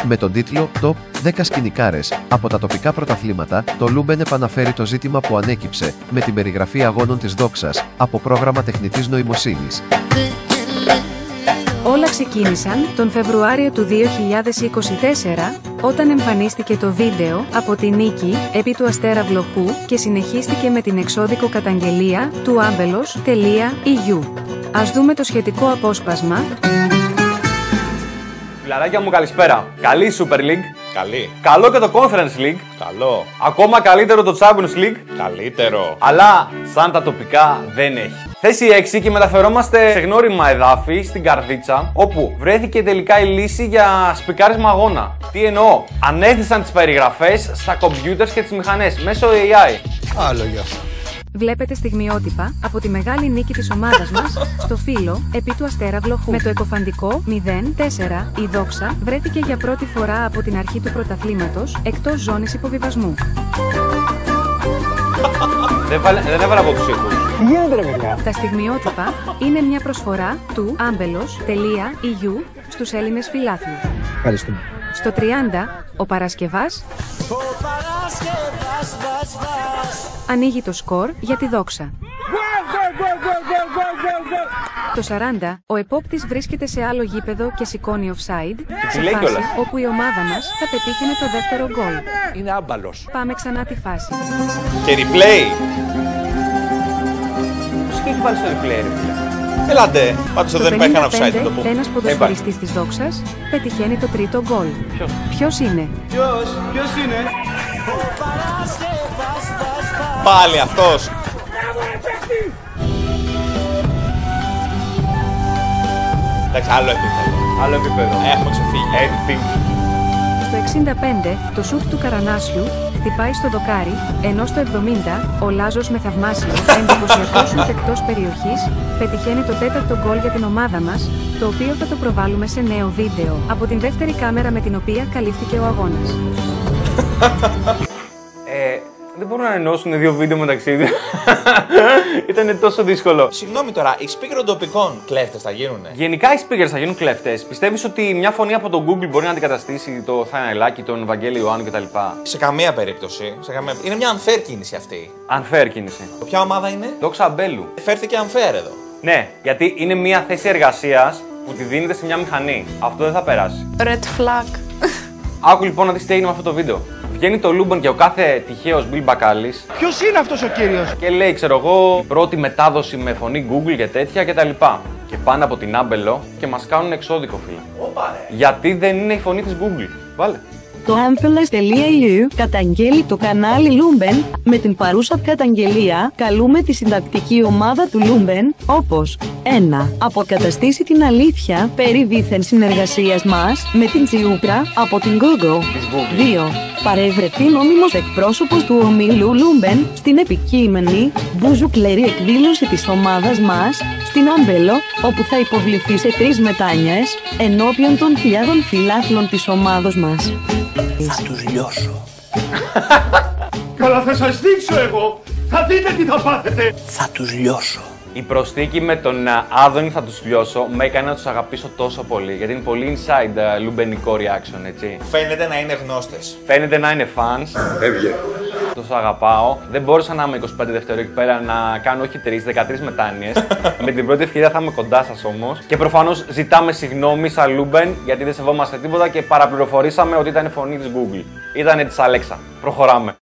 με τον τίτλο Top 10 σκηνικάρες. Από τα τοπικά πρωταθλήματα, το Λούμπεν επαναφέρει το ζήτημα που ανέκυψε με την περιγραφή αγώνων της δόξας από πρόγραμμα τεχνητής νοημοσύνης. Όλα ξεκίνησαν τον Φεβρουάριο του 2024, όταν εμφανίστηκε το βίντεο από τη νίκη επί του Αστέρα Βλοχού και συνεχίστηκε με την εξώδικο καταγγελία του Ambelos.eu. Ας δούμε το σχετικό απόσπασμα. Φιλαράκια μου, καλησπέρα. Καλή Super League. Καλή. Καλό και το Conference League. Καλό. Ακόμα καλύτερο το Champions League. Καλύτερο. Αλλά σαν τα τοπικά δεν έχει. Θέση 6 και μεταφερόμαστε σε γνώριμα εδάφη στην Καρδίτσα, όπου βρέθηκε τελικά η λύση για σπικάρισμα αγώνα. Τι εννοώ, ανέθεσαν τις περιγραφές στα κομπιούτερς και τις μηχανές μέσω AI. Άλλο γι' αυτό. Βλέπετε στιγμιότυπα από τη μεγάλη νίκη της ομάδας μας στο φύλλο επί του Αστέρα Βλοχού. Με το εκοφαντικό 0-4, η Δόξα βρέθηκε για πρώτη φορά από την αρχή του πρωταθλήματος εκτός ζώνης υποβιβασμού. Δεν έβαλα από τους ήχους. Τα στιγμιότυπα είναι μια προσφορά του Ambelos.eu στους Έλληνες φιλάθλους. Ευχαριστούμε. Στο 30, ο Παρασκευάς ανοίγει το σκορ για τη Δόξα. Το 40, ο επόπτης βρίσκεται σε άλλο γήπεδο και σηκώνει offside, σε φάση όπου η ομάδα μας θα πετύχαινε το δεύτερο γκολ. Είναι άμπαλος. Πάμε ξανά τη φάση. Και replay. Πώς και έχει βάλει στο replay, ρε φίλε. Ελάτε. Πάντως δεν υπάρχει κανένα offside, να το πούμε. Ένας ποδοσφαιριστής της Δόξας πετυχαίνει το τρίτο γκολ. Ποιος είναι? Ποιος είναι? Πάλι αυτός. Εντάξει, άλλο επίπεδο. Άλλο επίπεδο. Έχουμε ξεφύγει. Epic. Στο 65, το σουτ του Καρανάσιου χτυπάει στο δοκάρι, ενώ στο 70, ο Λάζος με θαυμάσιο εντυπωσιακό σουτ εκτός περιοχής πετυχαίνει το τέταρτο γκολ για την ομάδα μας, το οποίο θα το προβάλλουμε σε νέο βίντεο από την δεύτερη κάμερα με την οποία καλύφθηκε ο αγώνας. Δεν μπορούν να ενώσουν δύο βίντεο μεταξύ τους. Ήτανε τόσο δύσκολο. Συγγνώμη τώρα, οι speaker των τοπικών κλέφτες θα γίνουνε? Γενικά οι speakers θα γίνουν κλέφτες. Πιστεύεις ότι μια φωνή από το Google μπορεί να αντικαταστήσει το Θαναηλάκη, τον Βαγγέλη Ιωάννου κτλ? Σε καμία περίπτωση. Είναι μια unfair κίνηση αυτή. Unfair κίνηση. Ποια ομάδα είναι? Δόξα Αμπέλου. Φέρθηκε unfair εδώ. Ναι, γιατί είναι μια θέση εργασίας που τη δίνεται σε μια μηχανή. Αυτό δεν θα περάσει. Red flag. Άκου λοιπόν να δεις τι έγινε με αυτό το βίντεο. Βγαίνει το Λούμπεν και ο κάθε τυχαίος Μπιλ Μπακάλης. Ποιος είναι αυτός ο κύριος? Και λέει, ξέρω εγώ, πρώτη μετάδοση με φωνή Google και τέτοια κτλ. Και πάνε από την Άμπελο και μας κάνουν εξώδικο, φίλε. Γιατί δεν είναι η φωνή της Google. Βάλε. Το Ambelos.eu καταγγέλει το κανάλι Λούμπεν. Με την παρούσα καταγγελία καλούμε τη συντακτική ομάδα του Λούμπεν, όπως 1. Αποκαταστήσει την αλήθεια περί δίθεν συνεργασίας μας με την Τζιούπρα από την Google. 2. Παρευρεθεί νόμιμος εκπρόσωπος του ομίλου Λούμπεν στην επικείμενη μπουζουκλερή εκδήλωση της ομάδας μας στην Άμπελο, όπου θα υποβληθεί σε 3 μετάνοιες ενώπιον των χιλιάδων φιλάθλων της ομάδος μας. Θα τους λιώσω. Καλά, θα σας δείξω εγώ. Θα δείτε τι θα πάθετε. Θα τους λιώσω. Η προσθήκη με τον Άδωνη θα τους λιώσω με έκανε να τους αγαπήσω τόσο πολύ. Γιατί είναι πολύ inside λουμπενικό reaction, έτσι. Φαίνεται να είναι γνώστες. Φαίνεται να είναι fans. Έβγε. Τους αγαπάω. Δεν μπόρεσα να είμαι 25 Δευτέρου εκεί πέρα να κάνω όχι 13 μετάνοιες. Με την πρώτη ευκαιρία θα είμαι κοντά σας όμως. Και προφανώς ζητάμε συγγνώμη σαν Λούμπεν γιατί δεν σεβόμαστε τίποτα και παραπληροφορήσαμε ότι ήταν φωνή της Google. Ήτανε της Alexa. Προχωράμε.